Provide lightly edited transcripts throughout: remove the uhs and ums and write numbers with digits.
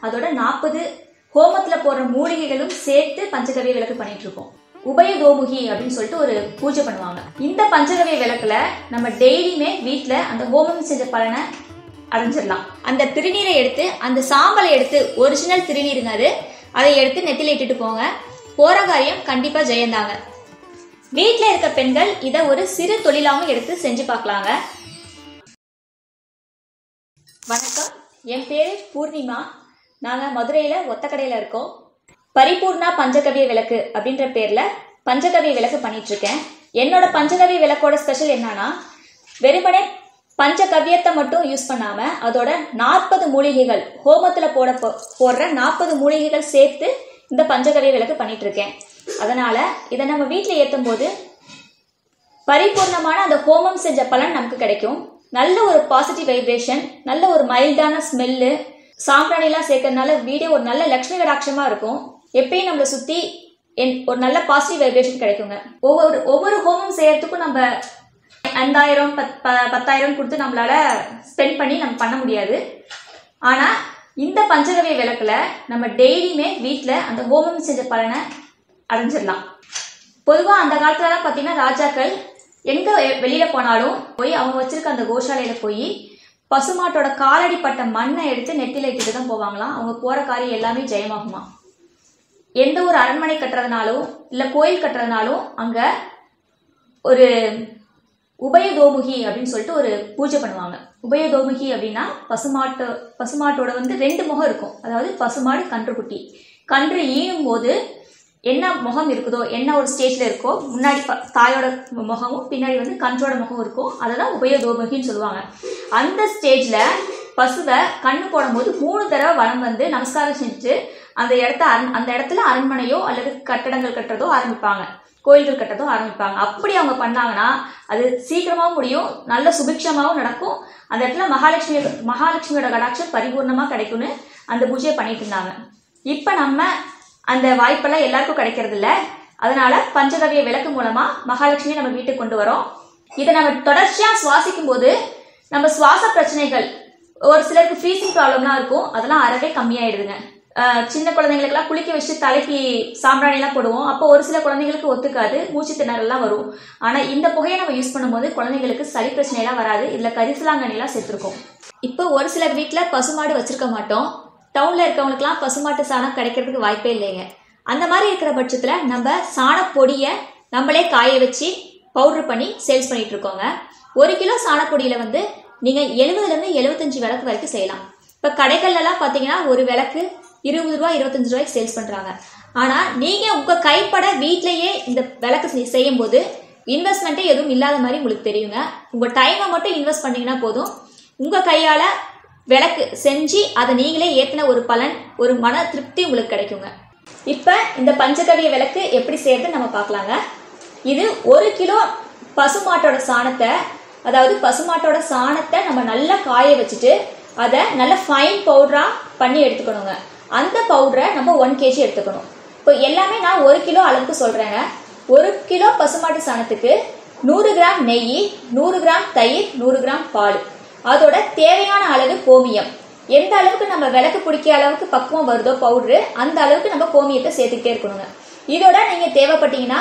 அதோட 40 ஹோமத்துல போடுற மூலிகைகளும் சேர்த்து பஞ்சகவ்ய விளக்கு பண்ணிட்டு இருக்கோம். உபயதோமுகி அப்படின்னு சொல்லிட்டு ஒரு பூஜை பண்ணுவாங்க. இந்த பஞ்சகவ்ய விளக்குல நம்ம டெய்லியுமே வீட்டுல அந்த ஹோமம் செஞ்ச பலனை அடைஞ்சிடலாம். அந்த திருநீரை எடுத்து, அந்த சாம்பலை எடுத்து, ஒரிஜினல் திருநீருங்க அது, அதை எடுத்து நெத்தில இட்டுட்டு போங்க. போற காரியம் கண்டிப்பா ஜெயந்தாங்க. வீட்டுல இருக்க பெண்கள் இதை ஒரு சிறு தொழிலாகவும் எடுத்து செஞ்சு பார்க்கலாங்க. வணக்கம், என் பேரு பூர்ணிமா. நாங்க மதுரையில ஒத்தக்கடையில இருக்கோம். பரிபூர்ணா பஞ்சகவ்ய விளக்கு அப்படின்ற பேர்ல பஞ்சகவ்ய விளக்கு பண்ணிட்டு இருக்கேன். என்னோட பஞ்சகவ்ய விளக்கோட ஸ்பெஷல் என்னன்னா, வெறுமனே பஞ்சகவ்யத்தை மட்டும் யூஸ் பண்ணாம அதோட 40 மூலிகைகள், ஹோமத்துல போடுற 40 மூலிகைகள் சேர்த்து இந்த பஞ்சகவ்ய விளக்கு பண்ணிட்டு இருக்கேன். அதனால இதை நம்ம வீட்டுல ஏற்றும் போது பரிபூர்ணமான அந்த ஹோமம் செஞ்ச பலன் நமக்கு கிடைக்கும். நல்ல ஒரு பாசிட்டிவ் வைப்ரேஷன், நல்ல ஒரு மைல்டான ஸ்மெல்லு, சாம்பிராணிலாம் சேர்க்கறதுனால வீடே ஒரு நல்ல லட்சுமி கடாட்சமா இருக்கும். எப்பயும் நம்மளை சுத்தி ஒரு நல்ல பாசிட்டிவ் வைப்ரேஷன் கிடைக்குங்க. ஒவ்வொரு ஹோமம் செய்யறதுக்கும் நம்ம 5000 10,000 கொடுத்து நம்மளால ஸ்பெண்ட் பண்ணி நம்ம பண்ண முடியாது. ஆனா இந்த பஞ்சகவ்ய விளக்குல நம்ம டெய்லியுமே வீட்டுல அந்த ஹோமம் செஞ்ச பலனை அடைஞ்சிடலாம். பொதுவா அந்த காலத்துலலாம் பாத்தீங்கன்னா, ராஜாக்கள் எங்க வெளியில போனாலும் போய் அவங்க வச்சிருக்க அந்த கோஷாலையில போய் பசுமாட்டோட காலடி பட்ட மண்ணை எடுத்து நெத்தில இட்டுட்டு தான் போவாங்களாம். அவங்க போற காரியம் எல்லாமே ஜெயமாகுமா. எந்த ஒரு அரண்மனை கட்டுறதுனாலும் இல்ல கோயில் கட்டுறதுனாலும் அங்க ஒரு உபயதோமுகி அப்படின்னு சொல்லிட்டு ஒரு பூஜை பண்ணுவாங்க. உபயதோமுகி அப்படின்னா பசுமாட்டோட 2 முகம் இருக்கும். அதாவது பசுமாடு, கன்றுக்குட்டி. கன்று ஈனும் போது என்ன முகம் இருக்குதோ, என்ன ஒரு ஸ்டேஜ்ல இருக்கோ, முன்னாடி தாயோட முகமும் பின்னாடி கன்றோட முகம் இருக்கும். அதெல்லாம் உபயதோமுகின்னு சொல்லுவாங்க. அந்த ஸ்டேஜ்ல பசுவை கண்ணு போடும் போது 3 தடவை வலம் வந்து நமஸ்காரம் செஞ்சு அந்த இடத்துல அரண்மனையோ அல்லது கட்டடங்கள் கட்டுறதோ ஆரம்பிப்பாங்க, கோயில்கள் கட்டதோ ஆரம்பிப்பாங்க. அப்படி அவங்க பண்ணாங்கன்னா அது சீக்கிரமாவும் முடியும், நல்ல சுபிக்ஷமாவும் நடக்கும். அந்த இடத்துல மகாலட்சுமியோட கடாட்சம் பரிபூர்ணமா கிடைக்கும்னு அந்த பூஜையை பண்ணிட்டு இருந்தாங்க. இப்ப நம்ம அந்த வாய்ப்பெல்லாம் எல்லாருக்கும் கிடைக்கிறது இல்ல. அதனால பஞ்சகவ்ய விளக்கு மூலமா மகாலட்சுமியை நம்ம வீட்டுக்கு கொண்டு வரோம். இதை நம்ம தொடர்ச்சியா சுவாசிக்கும் போது நம்ம சுவாச பிரச்சனைகள், ஒரு சிலருக்கு ஃப்ரீசிங் ப்ராப்ளம்லாம் இருக்கும், அதெல்லாம் அறவே கம்மியாயிடுதுங்க. சின்ன குழந்தைங்களுக்கெல்லாம் குளிக்க வச்சு தலைக்கு சாம்பிராணி எல்லாம் போடுவோம். அப்போ ஒரு சில குழந்தைங்களுக்கு ஒத்துக்காது, மூச்சு திணறலாம் வரும். ஆனா இந்த புகையை நம்ம யூஸ் பண்ணும்போது குழந்தைங்களுக்கு சளி பிரச்சனை எல்லாம் வராது. இதுல கரிசலாங்கண்ணி எல்லாம் சேர்த்திருக்கோம். இப்போ ஒரு சிலர் வீட்டுல பசுமாடு வச்சிருக்க மாட்டோம். டவுன்ல இருக்கவங்களுக்குலாம் பசுமாட்டு சாணம் கிடைக்கிறதுக்கு வாய்ப்பே இல்லைங்க. அந்த மாதிரி இருக்கிற பட்சத்துல நம்ம சாணப்பொடியை நம்மளே காய வச்சு பவுடர் பண்ணி சேல்ஸ் பண்ணிட்டு இருக்கோங்க. 1 கிலோ சாணப்பொடியில நீங்க 70 இருந்து 75 விளக்கு வரைக்கும் செய்யலாம். இப்ப கடைகள்ல எல்லாம் பாத்தீங்கன்னா ஒரு விளக்கு 20 ரூபாய் 25 ரூபாய்க்கு சேல்ஸ் பண்றாங்க. ஆனா நீங்க உங்க கைப்பட வீட்லயே இந்த விளக்கு செய்யும் போது இன்வெஸ்ட்மெண்ட்டே எதுவும் இல்லாத மாதிரி உங்களுக்கு தெரியுங்க. உங்க டைமை மட்டும் இன்வெஸ்ட் பண்ணீங்கன்னா போதும், உங்க கையால விளக்கு செஞ்சு அதை நீங்களே ஏத்தின ஒரு பலன், ஒரு மன திருப்தி உங்களுக்கு கிடைக்குங்க. இப்ப இந்த பஞ்சகவ்ய விளக்கு எப்படி செய்யறது நம்ம பார்க்கலாங்க. இது 1 கிலோ பசுமாட்டோட சாணத்தை, அதாவது பசுமாட்டோட சாணத்தை நம்ம நல்லா காய வச்சுட்டு அதை நல்ல ஃபைன் பவுடரா பண்ணி எடுத்துக்கணுங்க. அந்த பவுடரை நம்ம 1 kg எடுத்துக்கணும். இப்போ எல்லாமே நான் 1 கிலோ அளவுக்கு சொல்றேங்க. 1 கிலோ பசுமாட்டு சாணத்துக்கு 100 கிராம் நெய், 100 கிராம் தயிர், 100 கிராம் பால், அதோட தேவையான அளவு கோமியம். எந்த அளவுக்கு நம்ம விளக்கு பிடிக்க அளவுக்கு பக்குவம் வருதோ பவுடரு, அந்த அளவுக்கு நம்ம கோமியத்தை சேர்த்துக்கிட்டே இருக்கணுங்க. இதோட நீங்க தேவைப்பட்டீங்கன்னா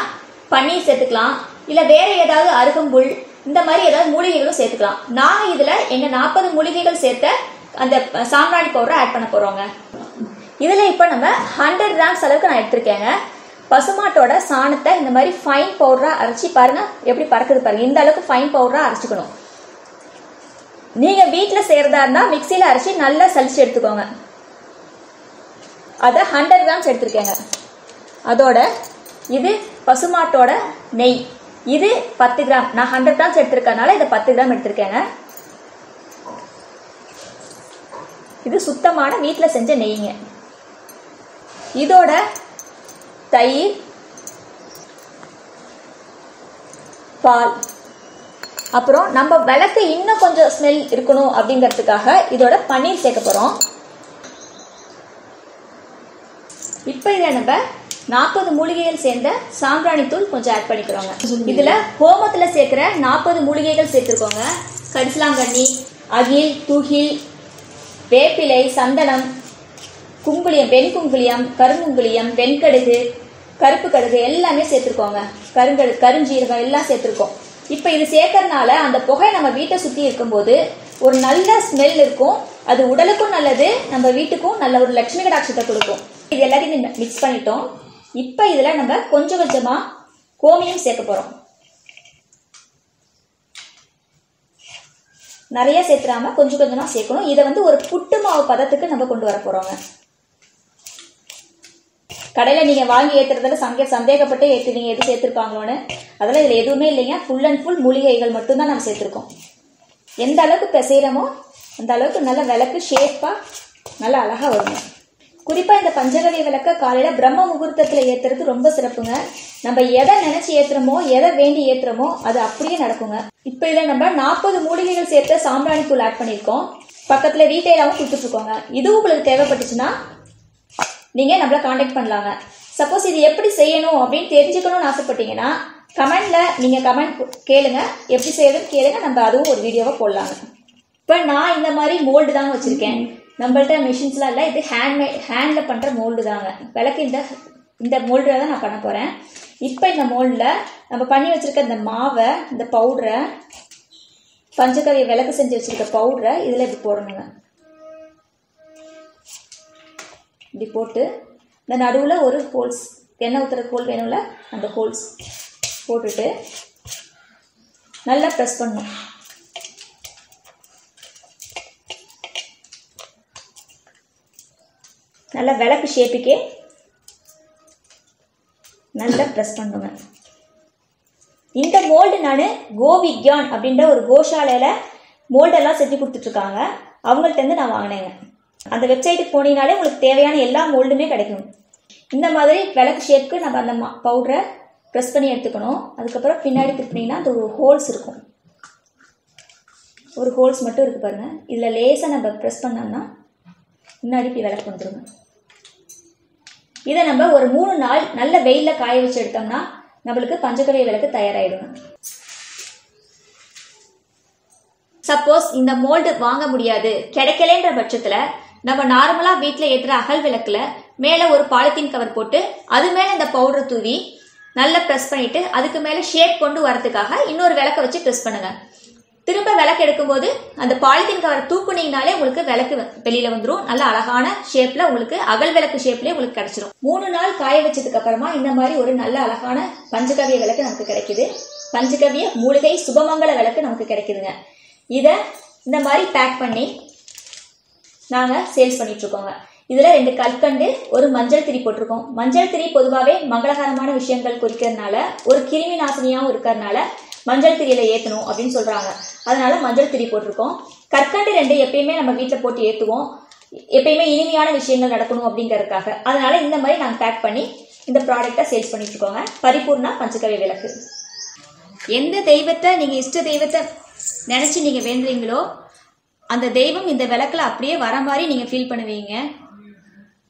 பன்னீர் சேர்த்துக்கலாம், இல்ல வேற ஏதாவது அருகம்புல், இந்த மாதிரி ஏதாவது மூலிகைகளும் சேர்த்துக்கலாம். நாங்க இதுல எங்க 40 மூலிகைகள் சேர்த்த அந்த சாம்பிராணி பவுடரை ஆட் பண்ண போறோங்க. இதுல இப்ப நம்ம 100 கிராம்ஸ் அளவுக்கு நான் எடுத்திருக்கேங்க. பசுமாட்டோட சாணத்தை இந்த மாதிரி ஃபைன் பவுடரா அரைச்சி பாருங்க, எப்படி பறக்குது பாருங்க. இந்த அளவுக்கு ஃபைன் பவுடரா அரைச்சிக்கணும். நீங்க வீட்டுல செய்யறதா இருந்தா மிக்சியில அரைச்சி நல்லா சலிச்சு எடுத்துக்கோங்க. அத 100 கிராம்ஸ் எடுத்திருக்கேங்க. அதோட இது பசுமாட்டோட நெய், இது 10 கிராம். நான் 100 கிராம்ஸ் எடுத்திருக்கனால இதை 10 கிராம் எடுத்திருக்கேங்க. இது சுத்தமான வீட்டுல செஞ்ச நெய்ங்க. இதோட தயிர், பால், அப்புறம் நம்ம விளக்கு இன்னும் கொஞ்சம் ஸ்மெல் இருக்கணும் அப்படிங்கிறதுக்காக இதோட பன்னீர் சேர்க்க போறோம். இப்ப இதை நம்ம 40 மூலிகைகள் சேர்ந்த சாம்பிராணி தூள் கொஞ்சம் ஆட் பண்ணிக்கிறோங்க. இதுல ஹோமத்துல சேர்க்கிற 40 மூலிகைகள் சேர்த்திருக்கோங்க. கரிசலாங்கண்ணி, அகில், துகில், வேப்பிலை, சந்தனம், குங்குளியம், வெண்குங்குளியம், கருங்குங்குளியம், வெண்கடுகு, கருப்பு கடுகு எல்லாமே சேர்த்துருக்கோங்க. கருஞ்சீரகம் எல்லாம் சேர்த்துருக்கோம். இப்போ இது சேர்க்கறதுனால அந்த புகை நம்ம வீட்டை சுற்றி இருக்கும்போது ஒரு நல்ல ஸ்மெல் இருக்கும். அது உடலுக்கும் நல்லது, நம்ம வீட்டுக்கும் நல்ல ஒரு லட்சுமி கடாட்சத்தை கொடுக்கும். இது எல்லாத்தையும் மிக்ஸ் பண்ணிட்டோம். இப்போ இதில் நம்ம கொஞ்சம் கொஞ்சமாக கோமியம் சேர்க்க போகிறோம். நிறைய சேர்த்துறாம கொஞ்சம் கொஞ்சமாக சேர்க்கணும். இதை ஒரு புட்டு மாவு பதத்துக்கு நம்ம கொண்டு வர போகிறோங்க. கடையில் நீங்கள் வாங்கி ஏற்றுறதுல சந்தேகப்பட்டு ஏற்றுவீங்க எது சேர்த்துருப்பாங்களோன்னு. அதெல்லாம் இதில் எதுவுமே இல்லைங்க. ஃபுல் அண்ட் ஃபுல் மூலிகைகள் மட்டும்தான் நம்ம சேர்த்துருக்கோம். எந்த அளவுக்கு பிசைகிறோமோ அந்த அளவுக்கு நல்ல விளக்கு ஷேப்பாக நல்லா அழகாக வருங்க. குறிப்பாக இந்த பஞ்சகவ்ய விளக்க காலையில் பிரம்ம முகூர்த்தத்தில் ஏற்றுறது ரொம்ப சிறப்புங்க. நம்ம எதை நினச்சி ஏற்றுறோமோ, எதை வேண்டி ஏற்றுறோமோ அது அப்படியே நடக்குங்க. இப்போ இதில் நம்ம 40 மூலிகைகள் சேர்த்து சாம்பிராணி தூள் ஆட் பண்ணியிருக்கோம். பக்கத்தில் ரீட்டைலாகவும் கொடுத்துட்ருக்கோங்க. இதுவும் உங்களுக்கு தேவைப்பட்டுச்சுன்னா நீங்கள் நம்மளை காண்டாக்ட் பண்ணலாங்க. சப்போஸ் இது எப்படி செய்யணும் அப்படின்னு தெரிஞ்சுக்கணும்னு ஆசைப்பட்டீங்கன்னா நீங்கள் கமெண்ட் கேளுங்க. எப்படி செய்யறதுன்னு கேளுங்க. நம்ம அதுவும் ஒரு வீடியோவை போடலாங்க. இப்போ நான் இந்த மாதிரி மோல்டு தாங்க வச்சுருக்கேன். நம்மள்ட்ட மிஷின்ஸ்லாம் இல்லை. இது ஹேண்டில் பண்ணுற மோல்டு தாங்க. விளக்கு இந்த மோல்டில் தான் நான் பண்ண போகிறேன். இப்போ இந்த மோல்டில் நம்ம பண்ணி வச்சுருக்க இந்த மாவை, இந்த பவுடரை, பஞ்சகவ்ய விளக்கு செஞ்சு வச்சுருக்க பவுடரை இதில் இப்படி போடணுங்க. இப்படி போட்டு இந்த நடுவில் ஒரு ஹோல்ஸ், எண்ணெய் ஊற்றுற ஹோல் வேணும்ல, அந்த ஹோல்ஸ் போட்டுட்டு நல்லா ப்ரெஸ் பண்ணணும். நல்லா விளக்கு ஷேப்புக்கே நல்லா ப்ரெஸ் பண்ணுங்க. இந்த மோல்டு நான் கோவிக்யான் அப்படின்ற ஒரு கோஷாலையில் மோல்டெல்லாம் செஞ்சு கொடுத்துட்ருக்காங்க. அவங்கள்ட்டேருந்து நான் வாங்கினேங்க. அந்த வெப்சைட்டுக்கு போனீங்கனாலே உங்களுக்கு தேவையான எல்லா மோல்டுமே கிடைக்கும். இந்த மாதிரி விளக்கு ஷேப்புக்கு நம்ம அந்த பவுடரை ப்ரெஸ் பண்ணி எடுத்துக்கணும். அதுக்கப்புறம் பின்னாடி திருப்பினீங்கன்னா அந்த ஒரு ஹோல்ஸ் இருக்கும். ஒரு ஹோல்ஸ் மட்டும் இருக்குது பாருங்கள். இதில் லேசாக நம்ம ப்ரெஸ் பண்ணோம்னா முன்னாடி இப்படி விளக்கு வந்துடுங்க. இதை நம்ம ஒரு 3 நாள் நல்ல வெயிலில் காய வச்சு எடுத்தோம்னா நம்மளுக்கு பஞ்சகவ்ய விளக்கு தயாராகிடுங்க. சப்போஸ் இந்த மோல்டு வாங்க முடியாது, கிடைக்கலன்ற பட்சத்தில் நம்ம நார்மலாக வீட்டில் ஏற்றுற அகல் விளக்கில் மேலே ஒரு பாலித்தீன் கவர் போட்டு அது மேலே இந்த பவுடர் தூவி நல்லா ப்ரெஸ் பண்ணிவிட்டு அதுக்கு மேலே ஷேப் கொண்டு வரதுக்காக இன்னொரு விளக்கை வச்சு ப்ரெஸ் பண்ணுங்கள். திரும்ப விளக்கு எடுக்கும்போது அந்த பாலித்தீன் கவர் தூக்குனீங்கனாலே உங்களுக்கு விளக்கு வெளியில் வந்துடும். நல்ல அழகான ஷேப்பில் உங்களுக்கு அகல் விளக்கு ஷேப்லேயே உங்களுக்கு கிடச்சிடும். 3 நாள் காய வச்சதுக்கு அப்புறமா இந்த மாதிரி ஒரு நல்ல அழகான பஞ்சகவ்ய விளக்கு நமக்கு கிடைக்குது. பஞ்சகவ்ய மூலிகை சுபமங்கல விளக்கு நமக்கு கிடைக்குதுங்க. இதை இந்த மாதிரி பேக் பண்ணி நாங்கள் சேல்ஸ் பண்ணிகிட்ருக்கோங்க. இதில் 2 கற்கண்டு, ஒரு மஞ்சள் திரி போட்டிருக்கோம். மஞ்சள் திரி பொதுவாகவே மங்களகரமான விஷயங்கள் குறிக்கிறதுனால, ஒரு கிருமி நாசினியாகவும் இருக்கிறதுனால மஞ்சள் திரியில் ஏற்றணும் அப்படின்னு சொல்கிறாங்க. அதனால மஞ்சள் திரி போட்டிருக்கோம். கற்கண்டு 2 எப்பயுமே நம்ம வீட்டில் போட்டு ஏற்றுவோம். எப்பயுமே இனிமையான விஷயங்கள் நடக்கணும் அப்படிங்கிறதுக்காக. அதனால இந்த மாதிரி நாங்கள் பேக் பண்ணி இந்த ப்ராடக்டை சேல்ஸ் பண்ணிட்டுருக்கோங்க. பரிபூர்ணா பஞ்சகவ்ய விளக்கு. எந்த தெய்வத்தை நீங்கள் இஷ்ட தெய்வத்தை நினச்சி நீங்கள் வேண்டுறீங்களோ அந்த தெய்வம் இந்த விளக்கில் அப்படியே வர மாதிரி நீங்கள் ஃபீல் பண்ணுவீங்க.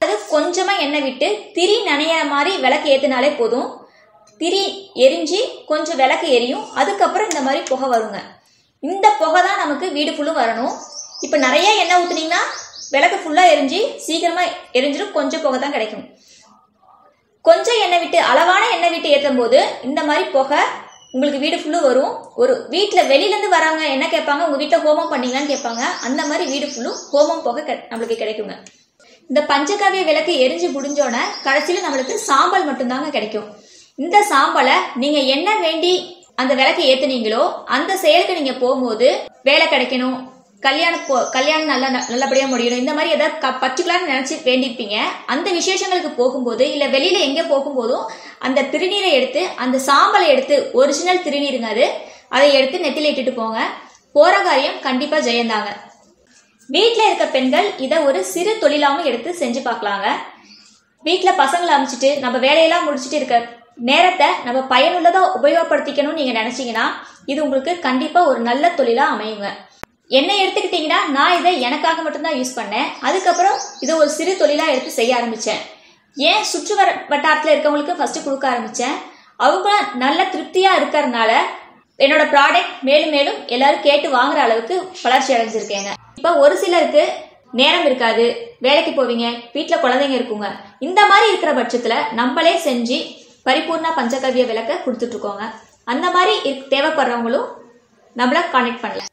அது கொஞ்சமாக எண்ணெய் விட்டு திரி நனையிற மாதிரி விளக்கு ஏற்றினாலே போதும். திரி எரிஞ்சு கொஞ்சம் விளக்கு எரியும். அதுக்கப்புறம் இந்த மாதிரி புகை வருங்க. இந்த புகை தான் நமக்கு வீடு ஃபுல்லும் வரணும். இப்போ நிறைய எண்ணெய் ஊற்றுனீங்கன்னா விளக்கு ஃபுல்லாக எரிஞ்சு சீக்கிரமாக எரிஞ்சிடும். கொஞ்சம் புகை தான் கிடைக்கும். கொஞ்சம் எண்ணெய் விட்டு, அளவான எண்ணெய் விட்டு ஏற்றும் போது இந்த மாதிரி புகை உங்களுக்கு வீடு ஃபுல்லும் வரும். ஒரு வீட்டில் வெளியிலேருந்து வரவங்க என்ன கேட்பாங்க, உங்கள் வீட்டில் ஹோமம் பண்ணீங்களான்னு கேட்பாங்க. அந்த மாதிரி வீடு ஃபுல்லும் ஹோமம் புகை நம்மளுக்கு கிடைக்குங்க. இந்த பஞ்சகவ்ய விளக்கு எரிஞ்சு முடிஞ்சோடனே கடைசியில் நம்மளுக்கு சாம்பல் மட்டும்தாங்க கிடைக்கும். இந்த சாம்பலை நீங்கள் என்ன வேண்டி அந்த விளக்கு ஏற்றுனீங்களோ அந்த செயலுக்கு நீங்கள் போகும்போது வேலை கிடைக்கணும், கல்யாணம் நல்லபடியாக முடியணும், இந்த மாதிரி ஏதாவது பர்டிகுலராக நினச்சி வேண்டியிருப்பீங்க. அந்த விசேஷங்களுக்கு போகும்போது இல்லை வெளியில் எங்கே போகும்போதும் அந்த திருநீரை எடுத்து, அந்த சாம்பலை எடுத்து, ஒரிஜினல் திருநீருங்க அது, அதை எடுத்து நெத்தில இட்டுட்டு போங்க. போகிற காரியம் கண்டிப்பாக ஜெயந்தாங்க. வீட்டில் இருக்க பெண்கள் இதை ஒரு சிறு தொழிலாகவும் எடுத்து செஞ்சு பார்க்கலாங்க. வீட்டில் பசங்களை அமைச்சிட்டு நம்ம வேலையெல்லாம் முடிச்சுட்டு இருக்க நேரத்தை நம்ம பயனுள்ளதாக உபயோகப்படுத்திக்கணும்னு நீங்கள் நினச்சிங்கன்னா இது உங்களுக்கு கண்டிப்பாக ஒரு நல்ல தொழிலாக அமையுங்க. என்னை எடுத்துக்கிட்டிங்கன்னா நான் இதை எனக்காக மட்டும்தான் யூஸ் பண்ணேன். அதுக்கப்புறம் இதை ஒரு சிறு தொழிலாக எடுத்து செய்ய ஆரம்பித்தேன். ஏன் சுற்று வட்டாரத்தில் இருக்கவங்களுக்கு ஃபஸ்ட்டு கொடுக்க ஆரம்பித்தேன். அவங்க நல்ல திருப்தியாக இருக்கிறதுனால என்னோட ப்ராடக்ட் மேலும் மேலும் எல்லாரும் கேட்டு வாங்குற அளவுக்கு வளர்ச்சி அடைஞ்சிருக்கேங்க. இப்போ ஒரு சிலருக்கு நேரம் இருக்காது, வேலைக்கு போவீங்க, வீட்டில் குழந்தைங்க இருக்குங்க. இந்த மாதிரி இருக்கிற பட்சத்தில் நம்மளே செஞ்சு பரிபூர்ண பஞ்சகவ்ய விளக்க கொடுத்துட்டு இருக்கோங்க. அந்த மாதிரி தேவைப்படுறவங்களும் நம்மள கான்டெக்ட் பண்ணலாம்.